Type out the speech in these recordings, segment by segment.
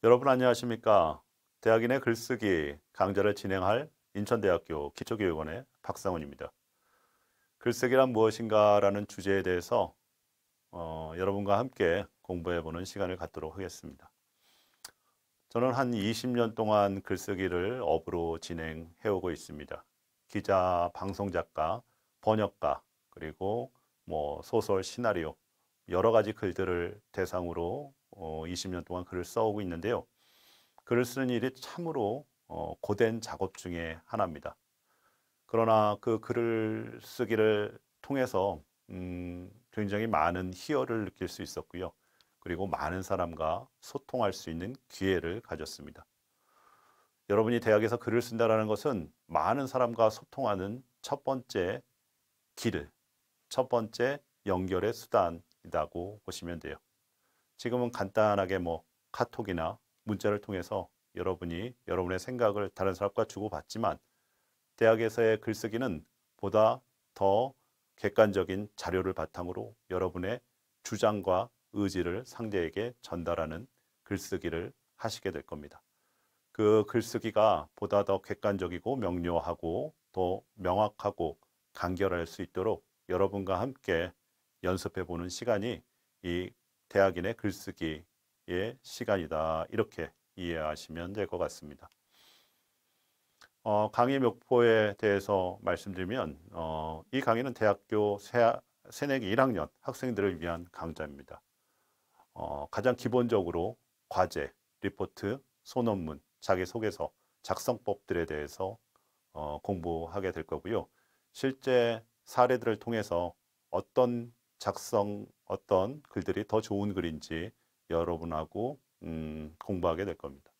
여러분 안녕하십니까? 대학인의 글쓰기 강좌를 진행할 인천대학교 기초교육원의 박상훈입니다. 글쓰기란 무엇인가라는 주제에 대해서 여러분과 함께 공부해보는 시간을 갖도록 하겠습니다. 저는 한 20년 동안 글쓰기를 업으로 진행해오고 있습니다. 기자, 방송작가, 번역가, 그리고 소설, 시나리오 여러 가지 글들을 대상으로 20년 동안 글을 써오고 있는데요. 글을 쓰는 일이 참으로 고된 작업 중에 하나입니다. 그러나 그 글을 쓰기를 통해서 굉장히 많은 희열을 느낄 수 있었고요. 그리고 많은 사람과 소통할 수 있는 기회를 가졌습니다. 여러분이 대학에서 글을 쓴다는 것은 많은 사람과 소통하는 첫 번째 길, 첫 번째 연결의 수단이라고 보시면 돼요. 지금은 간단하게 카톡이나 문자를 통해서 여러분이 여러분의 생각을 다른 사람과 주고받지만 대학에서의 글쓰기는 보다 더 객관적인 자료를 바탕으로 여러분의 주장과 의지를 상대에게 전달하는 글쓰기를 하시게 될 겁니다. 그 글쓰기가 보다 더 객관적이고 명료하고 더 명확하고 간결할 수 있도록 여러분과 함께 연습해 보는 시간이 이 대학인의 글쓰기의 시간이다. 이렇게 이해하시면 될 것 같습니다. 강의 목표에 대해서 말씀드리면 이 강의는 대학교 새내기 1학년 학생들을 위한 강좌입니다. 가장 기본적으로 과제, 리포트, 소논문, 자기소개서, 작성법들에 대해서 공부하게 될 거고요. 실제 사례들을 통해서 어떤 글들이 더 좋은 글인지 여러분하고 공부하게 될 겁니다.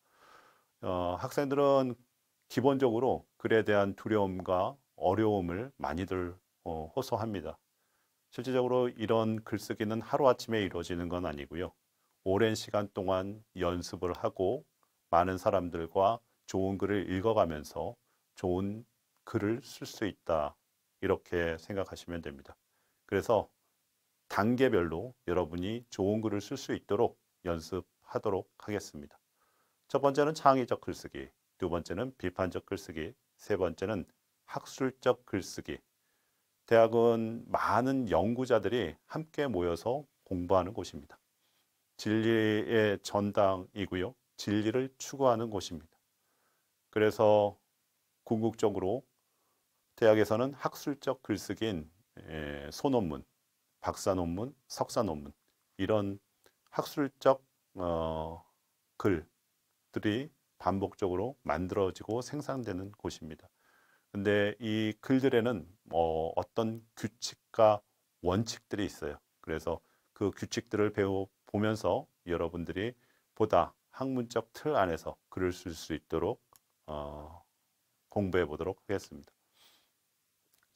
학생들은 기본적으로 글에 대한 두려움과 어려움을 많이들 호소합니다. 실질적으로 이런 글쓰기는 하루아침에 이루어지는 건 아니고요. 오랜 시간 동안 연습을 하고 많은 사람들과 좋은 글을 읽어가면서 좋은 글을 쓸 수 있다. 이렇게 생각하시면 됩니다. 그래서 단계별로 여러분이 좋은 글을 쓸 수 있도록 연습하도록 하겠습니다. 첫 번째는 창의적 글쓰기, 두 번째는 비판적 글쓰기, 세 번째는 학술적 글쓰기. 대학은 많은 연구자들이 함께 모여서 공부하는 곳입니다. 진리의 전당이고요. 진리를 추구하는 곳입니다. 그래서 궁극적으로 대학에서는 학술적 글쓰기인 소논문, 박사논문, 석사논문 이런 학술적 글들이 반복적으로 만들어지고 생산되는 곳입니다. 근데 이 글들에는 어떤 규칙과 원칙들이 있어요. 그래서 그 규칙들을 보면서 여러분들이 보다 학문적 틀 안에서 글을 쓸 수 있도록 공부해 보도록 하겠습니다.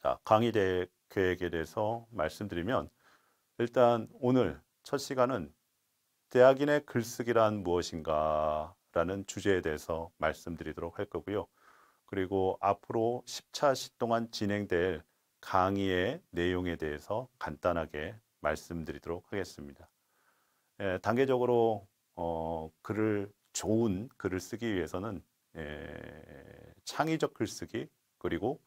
자, 강의 계획에 대해서 말씀드리면 일단 오늘 첫 시간은 대학인의 글쓰기란 무엇인가 라는 주제에 대해서 말씀드리도록 할 거고요. 그리고 앞으로 10차 동안 진행될 강의의 내용에 대해서 간단하게 말씀드리도록 하겠습니다. 단계적으로 좋은 글을 쓰기 위해서는 창의적 글쓰기 그리고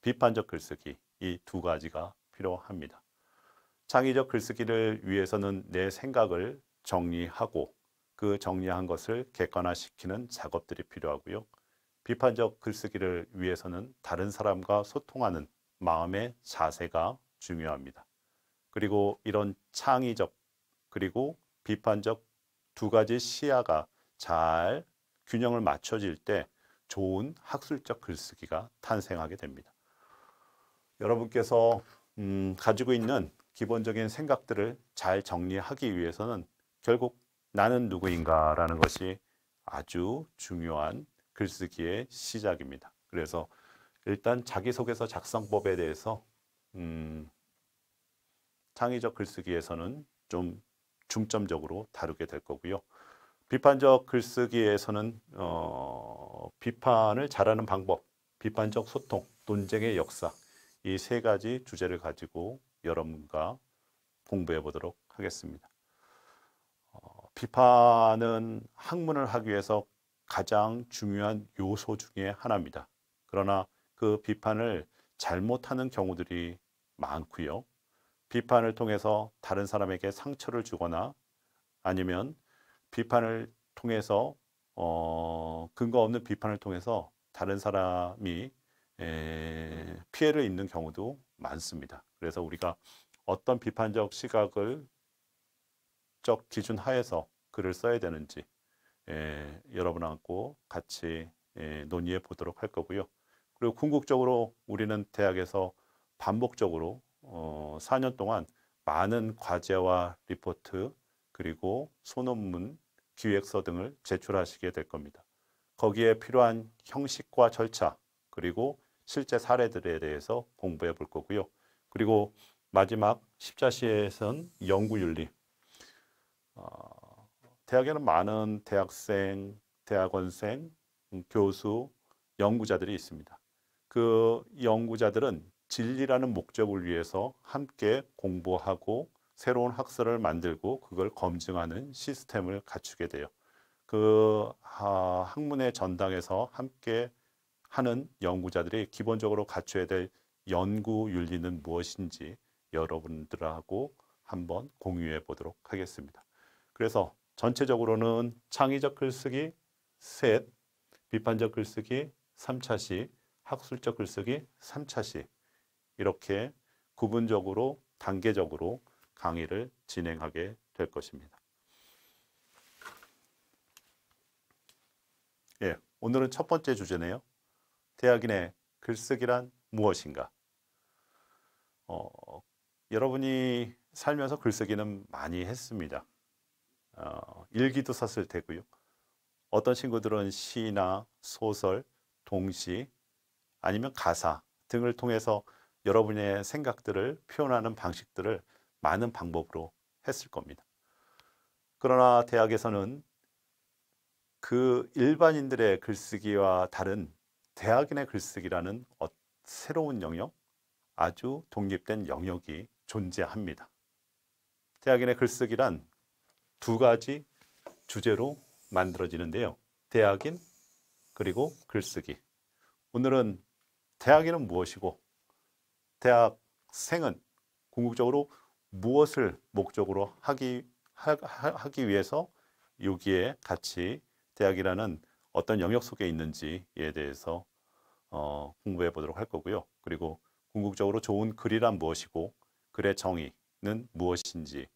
비판적 글쓰기 이 두 가지가 필요합니다. 창의적 글쓰기를 위해서는 내 생각을 정리하고 그 정리한 것을 객관화시키는 작업들이 필요하고요. 비판적 글쓰기를 위해서는 다른 사람과 소통하는 마음의 자세가 중요합니다. 그리고 이런 창의적 그리고 비판적 두 가지 시야가 잘 균형을 맞춰질 때 좋은 학술적 글쓰기가 탄생하게 됩니다. 여러분께서 가지고 있는 기본적인 생각들을 잘 정리하기 위해서는 결국 나는 누구인가라는 것이 아주 중요한 글쓰기의 시작입니다. 그래서 일단 자기소개서 작성법에 대해서 창의적 글쓰기에서는 좀 중점적으로 다루게 될 거고요. 비판적 글쓰기에서는 비판을 잘하는 방법, 비판적 소통, 논쟁의 역사 이 세 가지 주제를 가지고 여러분과 공부해 보도록 하겠습니다. 비판은 학문을 하기 위해서 가장 중요한 요소 중에 하나입니다. 그러나 그 비판을 잘못하는 경우들이 많고요. 비판을 통해서 다른 사람에게 상처를 주거나 아니면 비판을 통해서 근거 없는 비판을 통해서 다른 사람이 피해를 입는 경우도 많습니다. 그래서 우리가 어떤 비판적 시각을 기준 하에서 글을 써야 되는지 여러분하고 같이 논의해 보도록 할 거고요. 그리고 궁극적으로 우리는 대학에서 반복적으로 4년 동안 많은 과제와 리포트 그리고 소논문, 기획서 등을 제출하시게 될 겁니다. 거기에 필요한 형식과 절차 그리고 실제 사례들에 대해서 공부해 볼 거고요. 그리고 마지막 십자시에선 연구윤리. 대학에는 많은 대학생, 대학원생, 교수, 연구자들이 있습니다. 그 연구자들은 진리라는 목적을 위해서 함께 공부하고 새로운 학설을 만들고 그걸 검증하는 시스템을 갖추게 돼요. 그 학문의 전당에서 함께 하는 연구자들이 기본적으로 갖춰야 될 연구 윤리는 무엇인지 여러분들하고 한번 공유해 보도록 하겠습니다. 그래서 전체적으로는 창의적 글쓰기 셋, 비판적 글쓰기 3차시, 학술적 글쓰기 3차시 이렇게 구분적으로 단계적으로 강의를 진행하게 될 것입니다. 예, 오늘은 첫 번째 주제네요. 대학인의 글쓰기란 무엇인가? 여러분이 살면서 글쓰기는 많이 했습니다. 일기도 썼을 테고요. 어떤 친구들은 시나 소설, 동시 아니면 가사 등을 통해서 여러분의 생각들을 표현하는 방식들을 많은 방법으로 했을 겁니다. 그러나 대학에서는 그 일반인들의 글쓰기와 다른 대학인의 글쓰기라는 새로운 영역, 아주 독립된 영역이 존재합니다. 대학인의 글쓰기란 두 가지 주제로 만들어지는데요. 대학인 그리고 글쓰기. 오늘은 대학인은 무엇이고 대학생은 궁극적으로 무엇을 목적으로 하기 위해서 여기에 같이 대학이라는 어떤 영역 속에 있는지에 대해서 공부해 보도록 할 거고요. 그리고 궁극적으로 좋은 글이란 무엇이고 글의 정의는 무엇인지를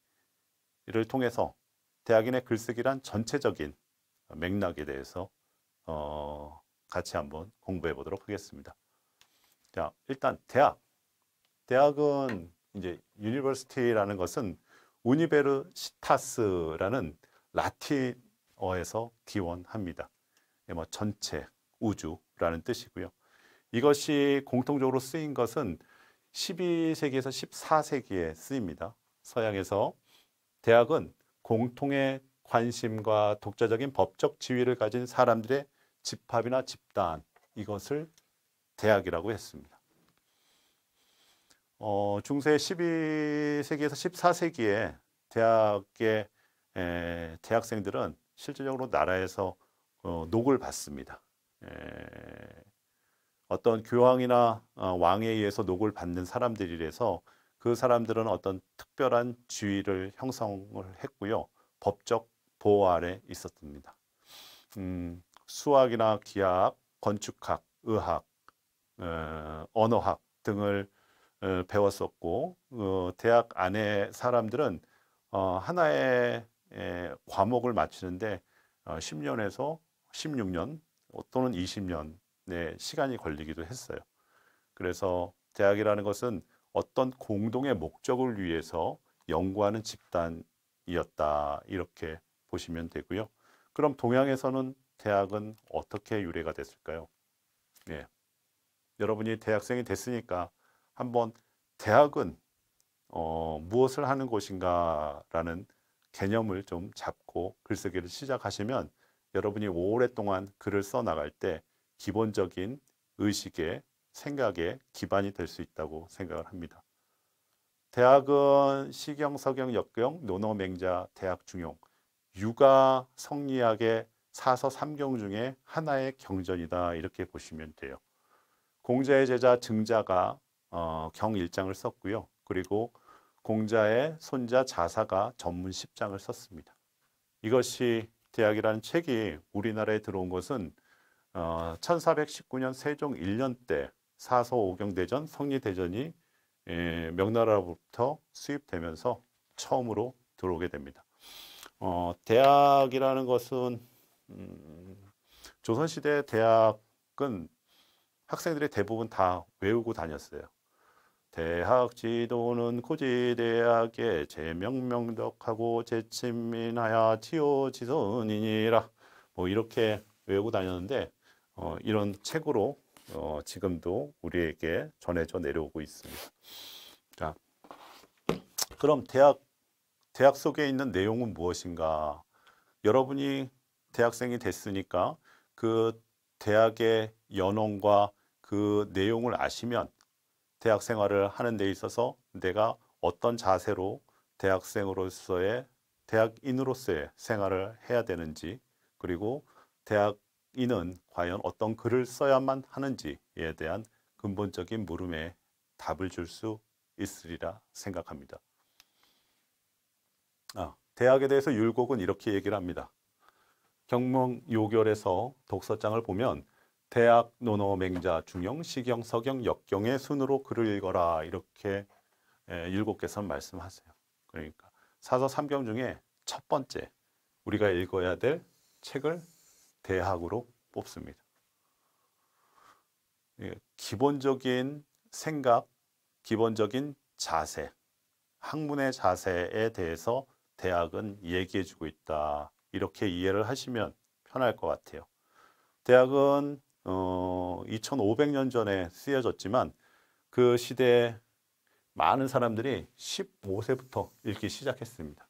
통해서 대학인의 글쓰기란 전체적인 맥락에 대해서 같이 한번 공부해 보도록 하겠습니다. 자, 일단 대학은 이제 유니버시티라는 것은 우니베르시타스라는 라틴어에서 기원합니다. 뭐 전체, 우주라는 뜻이고요. 이것이 공통적으로 쓰인 것은 12세기에서 14세기에 쓰입니다. 서양에서 대학은 공통의 관심과 독자적인 법적 지위를 가진 사람들의 집합이나 집단, 이것을 대학이라고 했습니다. 중세 12세기에서 14세기에 대학의 대학생들은 실질적으로 나라에서 녹을 받습니다. 어떤 교황이나 왕에 의해서 녹을 받는 사람들이라서 그 사람들은 어떤 특별한 지위를 형성을 했고요. 법적 보호 아래 있었습니다. 수학이나 기하학, 건축학, 의학, 언어학 등을 배웠었고 대학 안에 사람들은 하나의 과목을 마치는데 10년에서 16년 또는 20년의 시간이 걸리기도 했어요. 그래서 대학이라는 것은 어떤 공동의 목적을 위해서 연구하는 집단이었다 이렇게 보시면 되고요. 그럼 동양에서는 대학은 어떻게 유래가 됐을까요? 예. 여러분이 대학생이 됐으니까 한번 대학은 무엇을 하는 곳인가라는 개념을 좀 잡고 글쓰기를 시작하시면 여러분이 오랫동안 글을 써 나갈 때 기본적인 의식에 생각에 기반이 될 수 있다고 생각을 합니다. 대학은 시경, 서경, 역경, 논어, 맹자, 대학, 중용 육아 성리학의 사서 삼경 중에 하나의 경전이다 이렇게 보시면 돼요. 공자의 제자 증자가 경일장을 썼고요. 그리고 공자의 손자 자사가 전문 10장을 썼습니다. 이것이 대학이라는 책이 우리나라에 들어온 것은 1419년 세종 1년 때 사서 오경대전 성리대전이 명나라로부터 수입되면서 처음으로 들어오게 됩니다. 대학이라는 것은 조선시대 대학은 학생들이 대부분 다 외우고 다녔어요. 대학 지도는 고지대학에 제명명덕하고 제친민하야 지오지선이니라 뭐 이렇게 외우고 다녔는데 이런 책으로 지금도 우리에게 전해져 내려오고 있습니다. 자, 그럼 대학 속에 있는 내용은 무엇인가? 여러분이 대학생이 됐으니까 그 대학의 연원과 그 내용을 아시면 대학 생활을 하는 데 있어서 내가 어떤 자세로 대학생으로서의 대학인으로서의 생활을 해야 되는지, 그리고 대학인은 과연 어떤 글을 써야만 하는지에 대한 근본적인 물음에 답을 줄 수 있으리라 생각합니다. 대학에 대해서 율곡은 이렇게 얘기를 합니다. 경몽요결에서 독서장을 보면 대학, 논어, 맹자, 중용, 시경, 서경, 역경의 순으로 글을 읽어라 이렇게 율곡께서는 말씀하세요. 그러니까 사서 삼경 중에 첫 번째 우리가 읽어야 될 책을 대학으로 뽑습니다. 기본적인 생각, 기본적인 자세, 학문의 자세에 대해서 대학은 얘기해주고 있다. 이렇게 이해를 하시면 편할 것 같아요. 대학은 2500년 전에 쓰여졌지만 그 시대에 많은 사람들이 15세부터 읽기 시작했습니다.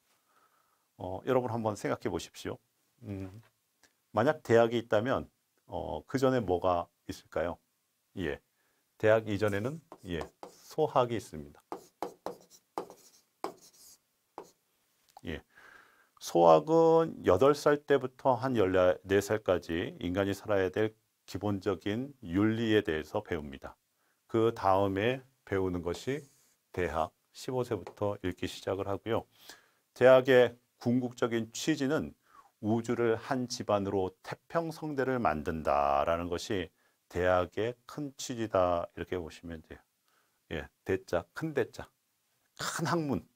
여러분 한번 생각해 보십시오. 만약 대학이 있다면 그 전에 뭐가 있을까요? 예, 대학 이전에는 소학이 있습니다. 예, 소학은 8살 때부터 한 14살까지 인간이 살아야 될 기본적인 윤리에 대해서 배웁니다. 그 다음에 배우는 것이 대학, 15세부터 읽기 시작을 하고요. 대학의 궁극적인 취지는 우주를 한 집안으로 태평성대를 만든다라는 것이 대학의 큰 취지다 이렇게 보시면 돼요. 예, 대자, 큰 대자, 큰 학문,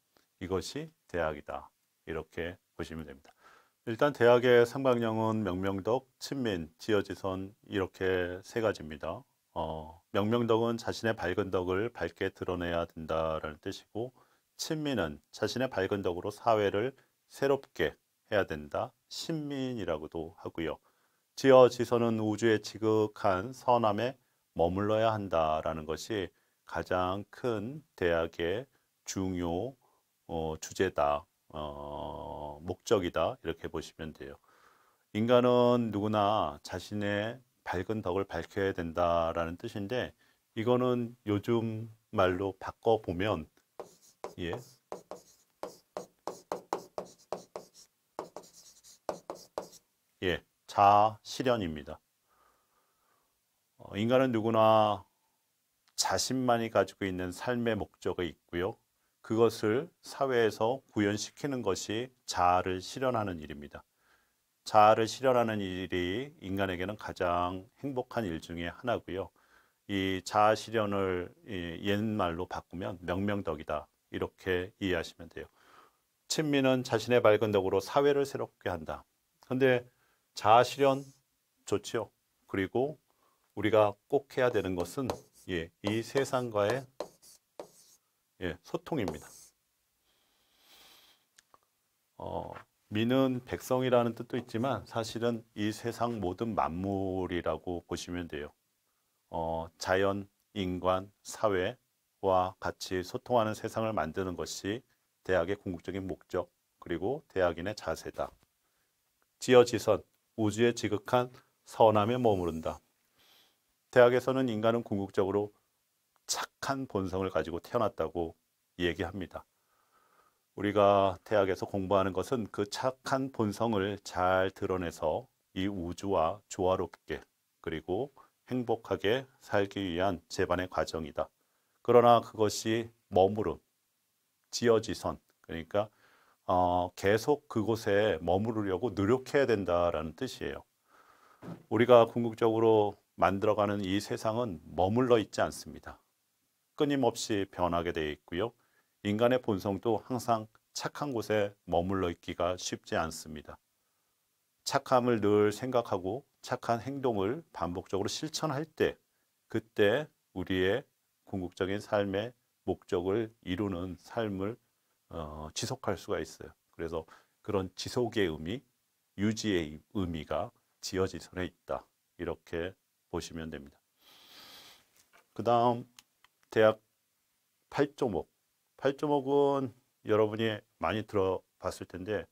이것이 대학이다 이렇게 보시면 됩니다. 일단 대학의 상방령은 명명덕, 친민, 지어지선 이렇게 세 가지입니다. 명명덕은 자신의 밝은 덕을 밝게 드러내야 된다라는 뜻이고, 친민은 자신의 밝은 덕으로 사회를 새롭게 해야 된다. 신민이라고도 하고요. 지어지선은 우주의 지극한 선함에 머물러야 한다라는 것이 가장 큰 대학의 중요 주제다. 목적이다 이렇게 보시면 돼요. 인간은 누구나 자신의 밝은 덕을 밝혀야 된다라는 뜻인데, 이거는 요즘 말로 바꿔보면 자아실현입니다. 인간은 누구나 자신만이 가지고 있는 삶의 목적이 있고요. 그것을 사회에서 구현시키는 것이 자아를 실현하는 일입니다. 자아를 실현하는 일이 인간에게는 가장 행복한 일 중에 하나고요. 이 자아 실현을 옛말로 바꾸면 명명덕이다 이렇게 이해하시면 돼요. 친민은 자신의 밝은 덕으로 사회를 새롭게 한다. 그런데 자아 실현 좋죠. 그리고 우리가 꼭 해야 되는 것은 이 세상과의 소통입니다. 민은 백성이라는 뜻도 있지만 사실은 이 세상 모든 만물이라고 보시면 돼요. 자연, 인간, 사회와 같이 소통하는 세상을 만드는 것이 대학의 궁극적인 목적, 그리고 대학인의 자세다. 지어지선, 우주의 지극한 선함에 머무른다. 대학에서는 인간은 궁극적으로 착한 본성을 가지고 태어났다고 얘기합니다. 우리가 대학에서 공부하는 것은 그 착한 본성을 잘 드러내서 이 우주와 조화롭게 그리고 행복하게 살기 위한 제반의 과정이다. 그러나 그것이 머무름, 지어지선, 그러니까 계속 그곳에 머무르려고 노력해야 된다라는 뜻이에요. 우리가 궁극적으로 만들어가는 이 세상은 머물러 있지 않습니다. 끊임없이 변하게 되어 있고요. 인간의 본성도 항상 착한 곳에 머물러 있기가 쉽지 않습니다. 착함을 늘 생각하고 착한 행동을 반복적으로 실천할 때 그때 우리의 궁극적인 삶의 목적을 이루는 삶을 지속할 수가 있어요. 그래서 그런 지속의 의미, 유지의 의미가 지어지선에 있다. 이렇게 보시면 됩니다. 그 다음 대학 8조목. 8조목은 여러분이 많이 들어봤을 텐데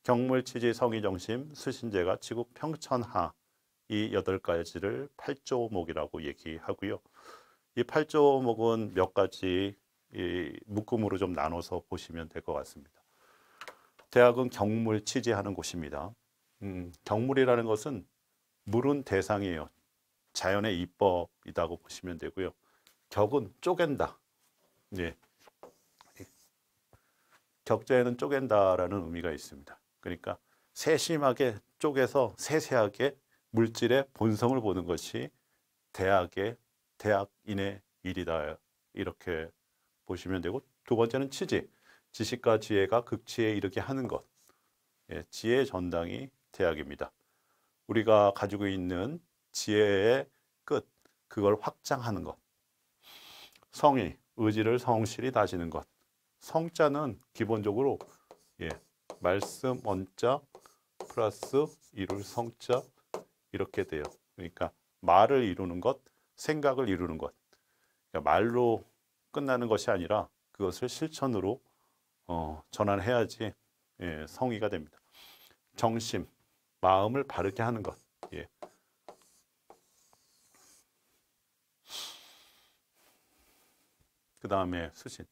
경물, 치지, 성의, 정심, 수신제가, 치국, 평천하 이 8가지를 8조목이라고 얘기하고요. 이 8조목은 몇 가지 묶음으로 좀 나눠서 보시면 될 것 같습니다. 대학은 경물, 치지하는 곳입니다. 경물이라는 것은 물은 대상이에요. 자연의 이법이라고 보시면 되고요. 격은 쪼갠다. 예. 격자에는 쪼갠다라는 의미가 있습니다. 그러니까 세심하게 쪼개서 세세하게 물질의 본성을 보는 것이 대학인의 일이다. 이렇게 보시면 되고, 두 번째는 치지. 지식과 지혜가 극치에 이르게 하는 것. 예, 지혜의 전당이 대학입니다. 우리가 가지고 있는 지혜의 끝, 그걸 확장하는 것. 성의, 의지를 성실히 다지는 것. 성자는 기본적으로 말씀 원자 플러스 이룰 성자 이렇게 돼요. 그러니까 말을 이루는 것, 생각을 이루는 것. 그러니까 말로 끝나는 것이 아니라 그것을 실천으로 전환해야지 성의가 됩니다. 정심, 마음을 바르게 하는 것. 예. 그 다음에 수신.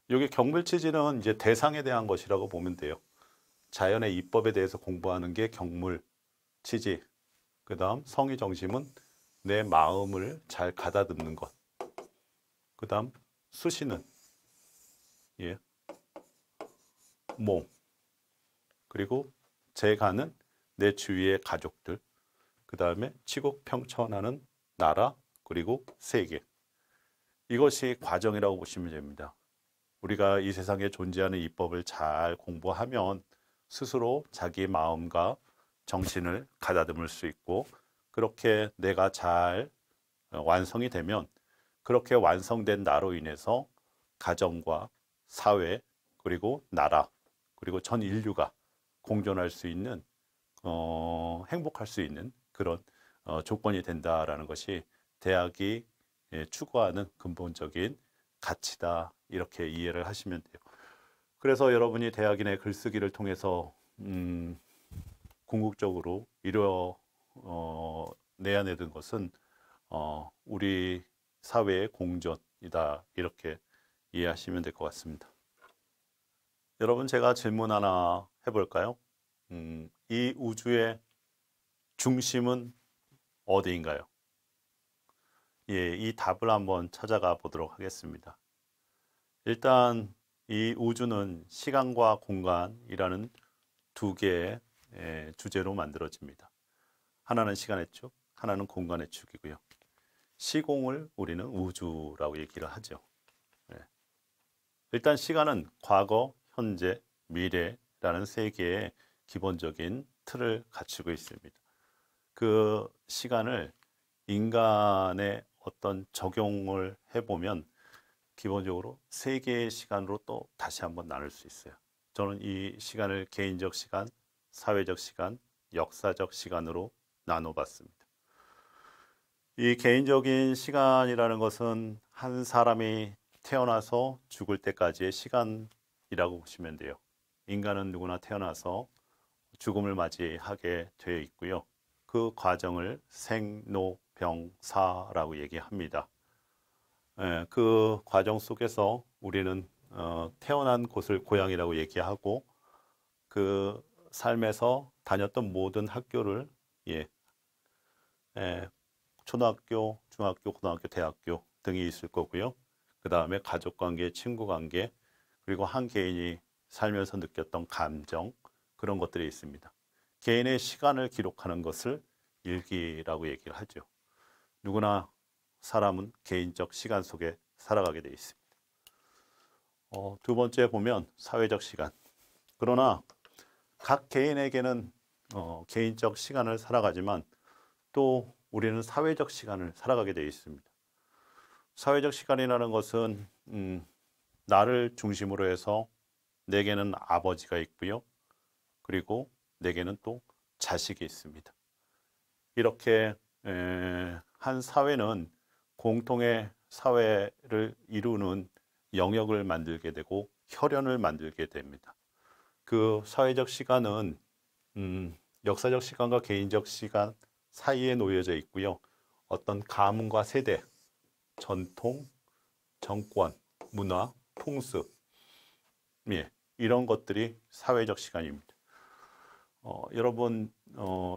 여기 경물치지는 이제 대상에 대한 것이라고 보면 돼요. 자연의 이법에 대해서 공부하는 게 경물치지. 그 다음 성의 정심은 내 마음을 잘 가다듬는 것. 그 다음 수신은 몸. 그리고 재간은 내 주위의 가족들. 그 다음에 치국평천하는 나라 그리고 세계. 이것이 과정이라고 보시면 됩니다. 우리가 이 세상에 존재하는 이법을 잘 공부하면 스스로 자기 마음과 정신을 가다듬을 수 있고 그렇게 내가 잘 완성이 되면 그렇게 완성된 나로 인해서 가정과 사회 그리고 나라 그리고 전 인류가 공존할 수 있는 행복할 수 있는 그런 조건이 된다라는 것이 대학이 추구하는 근본적인 가치다 이렇게 이해를 하시면 돼요. 그래서 여러분이 대학인의 글쓰기를 통해서 궁극적으로 내야내는 것은 우리 사회의 공존이다 이렇게 이해하시면 될 것 같습니다. 여러분 제가 질문 하나 해볼까요? 이 우주의 중심은 어디인가요? 예, 이 답을 한번 찾아가 보도록 하겠습니다. 일단 이 우주는 시간과 공간이라는 두 개의 주제로 만들어집니다. 하나는 시간의 축, 하나는 공간의 축이고요. 시공을 우리는 우주라고 얘기를 하죠. 일단 시간은 과거, 현재, 미래라는 세 개의 기본적인 틀을 갖추고 있습니다. 그 시간을 인간의 어떤 적용을 해보면 기본적으로 세 개의 시간으로 또 다시 한번 나눌 수 있어요. 저는 이 시간을 개인적 시간, 사회적 시간, 역사적 시간으로 나눠봤습니다. 이 개인적인 시간이라는 것은 한 사람이 태어나서 죽을 때까지의 시간이라고 보시면 돼요. 인간은 누구나 태어나서 죽음을 맞이하게 되어 있고요. 그 과정을 생로병사라고 얘기합니다. 그 과정 속에서 우리는 태어난 곳을 고향이라고 얘기하고 그 삶에서 다녔던 모든 학교를 예, 예, 초등학교, 중학교, 고등학교, 대학교 등이 있을 거고요. 그 다음에 가족 관계, 친구 관계, 그리고 한 개인이 살면서 느꼈던 감정, 그런 것들이 있습니다. 개인의 시간을 기록하는 것을 일기라고 얘기를 하죠. 누구나 사람은 개인적 시간 속에 살아가게 되어 있습니다. 두 번째 보면 사회적 시간. 그러나 각 개인에게는 개인적 시간을 살아가지만 또 우리는 사회적 시간을 살아가게 되어 있습니다. 사회적 시간이라는 것은 나를 중심으로 해서 내게는 아버지가 있고요. 그리고 내게는 또 자식이 있습니다. 이렇게 한 사회는 공통의 사회를 이루는 영역을 만들게 되고 혈연을 만들게 됩니다. 그 사회적 시간은 역사적 시간과 개인적 시간 사이에 놓여져 있고요. 어떤 가문과 세대, 전통, 정권, 문화, 풍습, 예, 이런 것들이 사회적 시간입니다. 여러분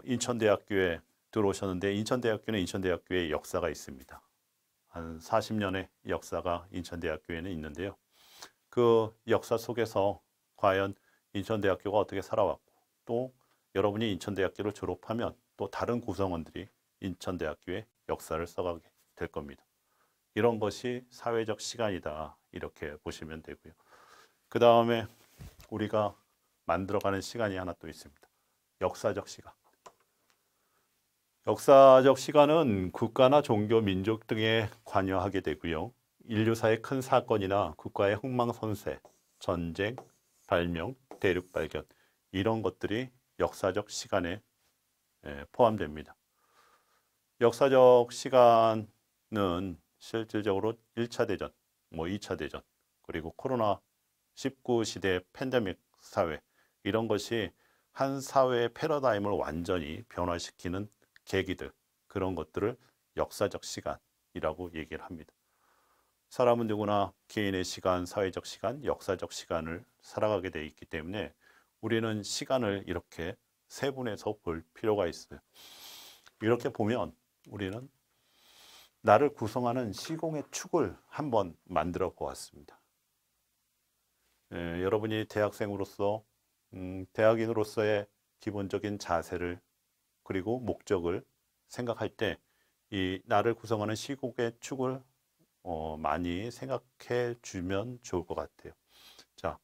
인천대학교에 들어오셨는데 인천대학교는 인천대학교의 역사가 있습니다. 한 40년의 역사가 인천대학교에는 있는데요. 그 역사 속에서 과연 인천대학교가 어떻게 살아왔고 또 여러분이 인천대학교를 졸업하면 또 다른 구성원들이 인천대학교의 역사를 써가게 될 겁니다. 이런 것이 사회적 시간이다 이렇게 보시면 되고요. 그 다음에 우리가 만들어가는 시간이 하나 또 있습니다. 역사적 시간. 역사적 시간은 국가나 종교, 민족 등에 관여하게 되고요. 인류사의 큰 사건이나 국가의 흥망성쇠, 전쟁, 발명, 대륙 발견 이런 것들이 역사적 시간에 포함됩니다. 역사적 시간은 실질적으로 1차 대전, 2차 대전, 그리고 코로나19 시대 팬데믹 사회 이런 것이 한 사회의 패러다임을 완전히 변화시키는 계기들, 그런 것들을 역사적 시간이라고 얘기를 합니다. 사람은 누구나 개인의 시간, 사회적 시간, 역사적 시간을 살아가게 돼 있기 때문에 우리는 시간을 이렇게 세분해서 볼 필요가 있어요. 이렇게 보면 우리는 나를 구성하는 시공의 축을 한번 만들어 보았습니다. 여러분이 대학생으로서 대학인으로서의 기본적인 자세를 그리고 목적을 생각할 때 이 나를 구성하는 시공의 축을 많이 생각해 주면 좋을 것 같아요. 자,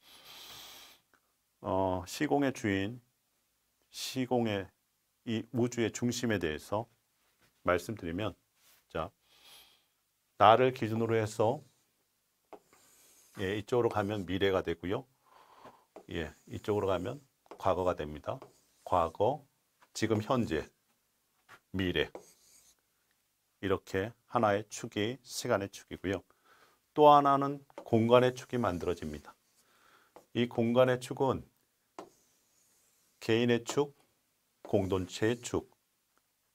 시공의 주인, 시공의 이 우주의 중심에 대해서 말씀드리면, 자, 나를 기준으로 해서 예, 이쪽으로 가면 미래가 되고요. 예, 이쪽으로 가면 과거가 됩니다. 과거, 지금 현재, 미래. 이렇게 하나의 축이 시간의 축이고요. 또 하나는 공간의 축이 만들어집니다. 이 공간의 축은 개인의 축, 공동체의 축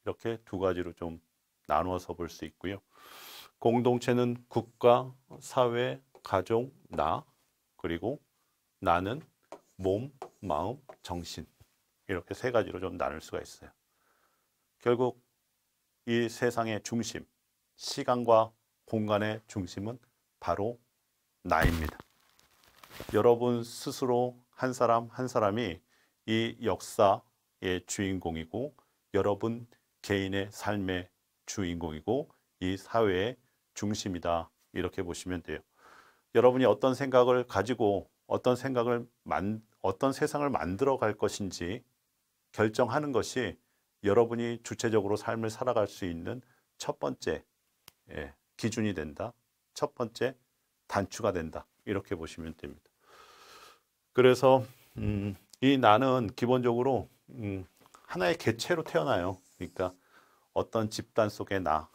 이렇게 두 가지로 좀 나누어서 볼 수 있고요. 공동체는 국가, 사회, 가족, 나 그리고 나는 몸, 마음, 정신 이렇게 세 가지로 좀 나눌 수가 있어요. 결국 이 세상의 중심, 시간과 공간의 중심은 바로 나입니다. 여러분 스스로 한 사람 한 사람이 이 역사의 주인공이고 여러분 개인의 삶의 주인공이고 이 사회의 중심이다. 이렇게 보시면 돼요. 여러분이 어떤 생각을 가지고 어떤 세상을 만들어 갈 것인지 결정하는 것이 여러분이 주체적으로 삶을 살아갈 수 있는 첫 번째 기준이 된다. 첫 번째 단추가 된다. 이렇게 보시면 됩니다. 그래서 이 나는 기본적으로 하나의 개체로 태어나요. 그러니까 어떤 집단 속의 나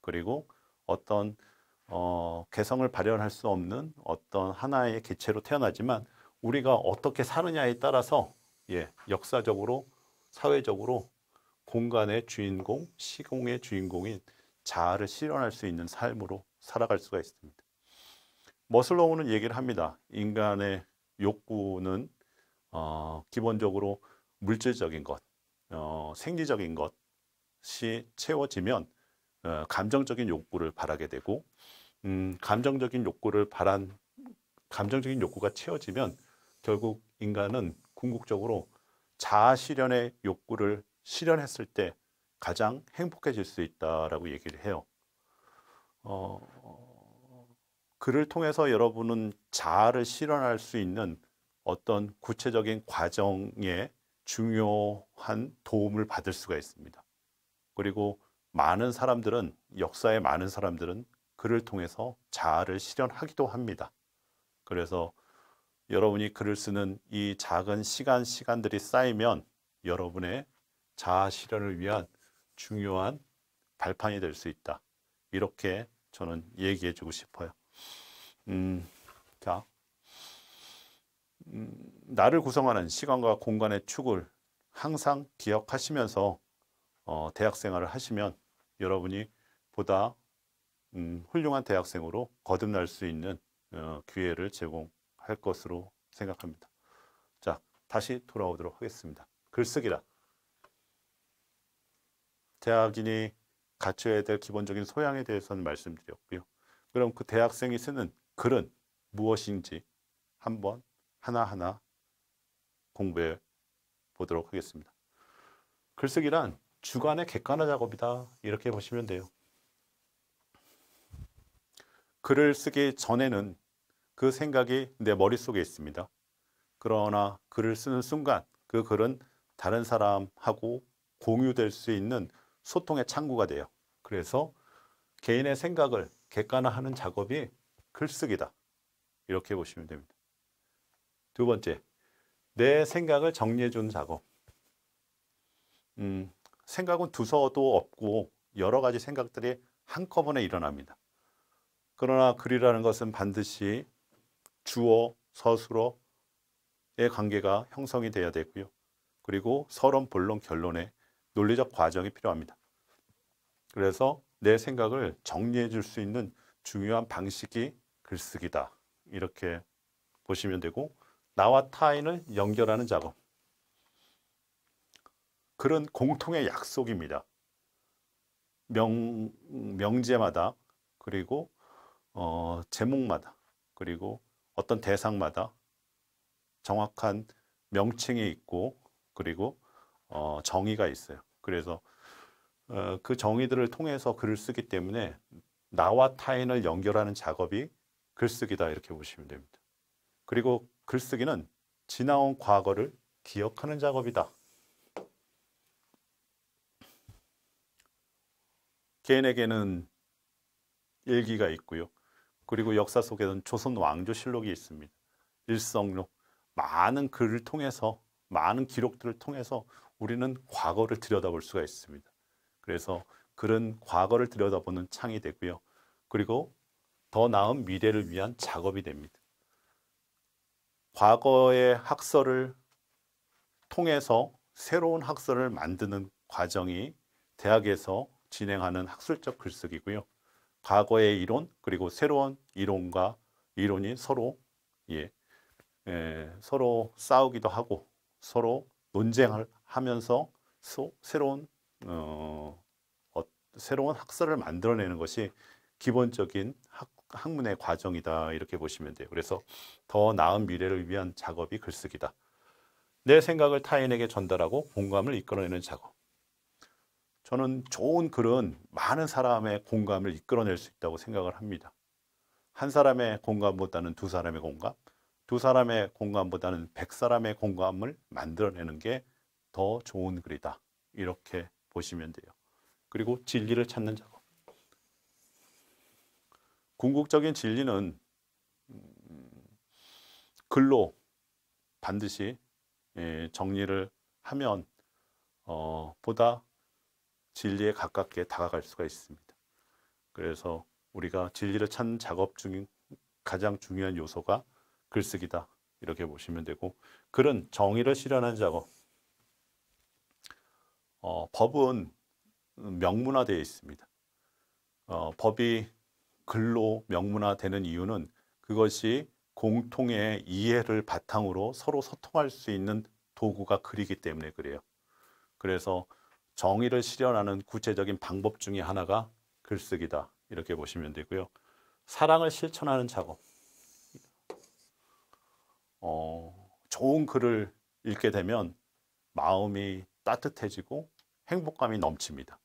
그리고 어떤 개성을 발현할 수 없는 어떤 하나의 개체로 태어나지만 우리가 어떻게 사느냐에 따라서 역사적으로 사회적으로 공간의 주인공, 시공의 주인공인 자아를 실현할 수 있는 삶으로 살아갈 수가 있습니다. 머슬로우는 얘기를 합니다. 인간의 욕구는 기본적으로 물질적인 것, 생리적인 것이 채워지면 감정적인 욕구를 바라게 되고, 감정적인 욕구가 채워지면 결국 인간은 궁극적으로 자아 실현의 욕구를 실현했을 때 가장 행복해질 수 있다라고 얘기를 해요. 그를 통해서 여러분은 자아를 실현할 수 있는 어떤 구체적인 과정에 중요한 도움을 받을 수가 있습니다. 그리고 역사의 많은 사람들은 그를 통해서 자아를 실현하기도 합니다. 그래서 여러분이 글을 쓰는 이 작은 시간들이 쌓이면 여러분의 자아 실현을 위한 중요한 발판이 될 수 있다. 이렇게 저는 얘기해 주고 싶어요. 자, 나를 구성하는 시간과 공간의 축을 항상 기억하시면서 대학 생활을 하시면 여러분이 보다 훌륭한 대학생으로 거듭날 수 있는 기회를 제공할 것으로 생각합니다. 자, 다시 돌아오도록 하겠습니다. 글쓰기다. 대학인이 갖춰야 될 기본적인 소양에 대해서는 말씀드렸고요. 그럼 그 대학생이 쓰는 글은 무엇인지 한번 하나하나 공부해 보도록 하겠습니다. 글쓰기란 주관의 객관화 작업이다. 이렇게 보시면 돼요. 글을 쓰기 전에는 그 생각이 내 머릿속에 있습니다. 그러나 글을 쓰는 순간 그 글은 다른 사람하고 공유될 수 있는 소통의 창구가 돼요. 그래서 개인의 생각을 객관화하는 작업이 글쓰기다. 이렇게 보시면 됩니다. 두 번째, 내 생각을 정리해 주는 작업. 생각은 두서도 없고 여러 가지 생각들이 한꺼번에 일어납니다. 그러나 글이라는 것은 반드시 주어, 서술어의 관계가 형성이 돼야 되고요. 그리고 서론, 본론, 결론의 논리적 과정이 필요합니다. 그래서 내 생각을 정리해 줄 수 있는 중요한 방식이 글쓰기다. 이렇게 보시면 되고, 나와 타인을 연결하는 작업. 글은 공통의 약속입니다. 명제마다, 그리고 제목마다, 그리고 어떤 대상마다 정확한 명칭이 있고, 그리고 정의가 있어요. 그래서 그 정의들을 통해서 글을 쓰기 때문에 나와 타인을 연결하는 작업이 글쓰기다. 이렇게 보시면 됩니다. 그리고 글쓰기는 지나온 과거를 기억하는 작업이다. 개인에게는 일기가 있고요. 그리고 역사 속에는 조선 왕조실록이 있습니다. 일성록, 많은 글을 통해서, 많은 기록들을 통해서 우리는 과거를 들여다볼 수가 있습니다. 그래서 글은 과거를 들여다보는 창이 되고요. 그리고 더 나은 미래를 위한 작업이 됩니다. 과거의 학설을 통해서 새로운 학설을 만드는 과정이 대학에서 진행하는 학술적 글쓰기고요. 과거의 이론, 그리고 새로운 이론이 서로 서로 싸우기도 하고 서로 논쟁을 하면서 새로운 학설을 만들어내는 것이 기본적인 학문의 과정이다. 이렇게 보시면 돼요. 그래서 더 나은 미래를 위한 작업이 글쓰기다. 내 생각을 타인에게 전달하고 공감을 이끌어내는 작업. 저는 좋은 글은 많은 사람의 공감을 이끌어낼 수 있다고 생각을 합니다. 한 사람의 공감보다는 두 사람의 공감, 두 사람의 공감보다는 100사람의 공감을 만들어내는 게 더 좋은 글이다. 이렇게 보시면 돼요. 그리고 진리를 찾는 작업. 궁극적인 진리는 글로 반드시 정리를 하면 보다 진리에 가깝게 다가갈 수가 있습니다. 그래서 우리가 진리를 찾는 작업 중 가장 중요한 요소가 글쓰기다. 이렇게 보시면 되고, 글은 정의를 실현하는 작업. 법은 명문화되어 있습니다. 법이 글로 명문화되는 이유는 그것이 공통의 이해를 바탕으로 서로 소통할 수 있는 도구가 글이기 때문에 그래요. 그래서 정의를 실현하는 구체적인 방법 중에 하나가 글쓰기다. 이렇게 보시면 되고요. 사랑을 실천하는 작업. 좋은 글을 읽게 되면 마음이 따뜻해지고 행복감이 넘칩니다.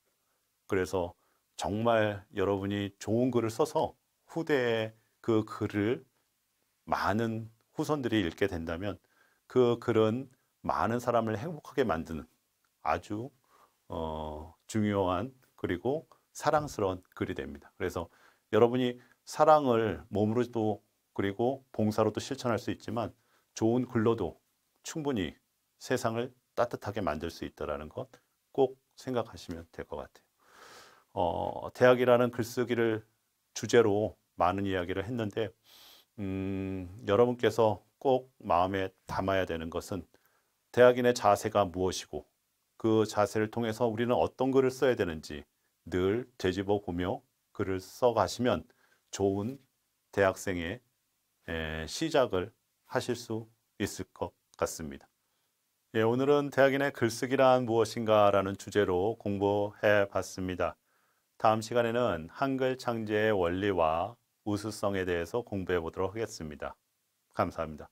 그래서 정말 여러분이 좋은 글을 써서 후대에 그 글을 많은 후손들이 읽게 된다면 그 글은 많은 사람을 행복하게 만드는 아주 중요한 그리고 사랑스러운 글이 됩니다. 그래서 여러분이 사랑을 몸으로도 그리고 봉사로도 실천할 수 있지만 좋은 글로도 충분히 세상을 따뜻하게 만들 수 있다는 것 꼭 생각하시면 될 것 같아요. 대학이라는 글쓰기를 주제로 많은 이야기를 했는데 여러분께서 꼭 마음에 담아야 되는 것은 대학인의 자세가 무엇이고 그 자세를 통해서 우리는 어떤 글을 써야 되는지 늘 되짚어 보며 글을 써 가시면 좋은 대학생의 시작을 하실 수 있을 것 같습니다. 예, 오늘은 대학인의 글쓰기란 무엇인가라는 주제로 공부해 봤습니다. 다음 시간에는 한글 창제의 원리와 우수성에 대해서 공부해 보도록 하겠습니다. 감사합니다.